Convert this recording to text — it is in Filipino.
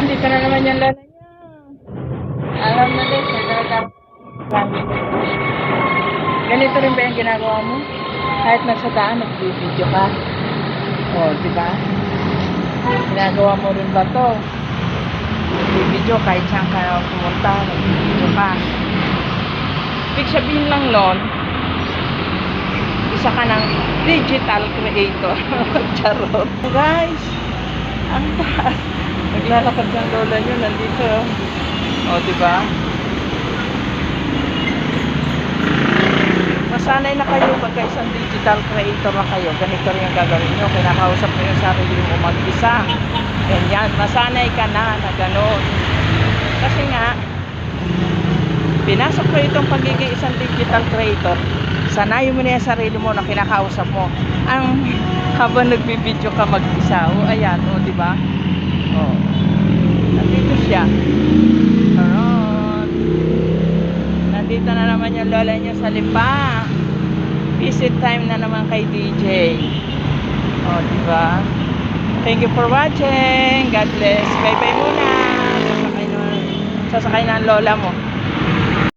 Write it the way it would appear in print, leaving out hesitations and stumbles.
Andito na naman yung lola niya. Alam na din, nagkakap. Ganito rin ba yung ginagawa mo? Kahit nasa daan, nag-video ka. O, diba? Ginagawa mo rin ba to? Nag-video kahit saan ka pumunta, nag-video ka. Ibig sabihin lang nun, isa ka ng digital creator. Charot. Guys, ang taas. Naglalakad ng lola nyo, nandito. O, diba? Masanay na kayo pagka isang digital creator na kayo. Ganito rin yung gagawin nyo. Kinakausap mo yung sarili mo mag-isa. Ganyan. Masanay ka na gano'n. Kasi nga, pinasok ko itong pagiging isang digital creator. Sanayin mo na yung sarili mo na kinakausap mo. Ang habang nagbibideo ka mag-isa. O, ayan. O, diba? O. Nandito siya. Aron. Nandito na naman yung lola niya sa Lipa. Visit time na naman kay DJ. O, diba? Thank you for watching. God bless. Bye-bye muna. Sasakay ng lola mo.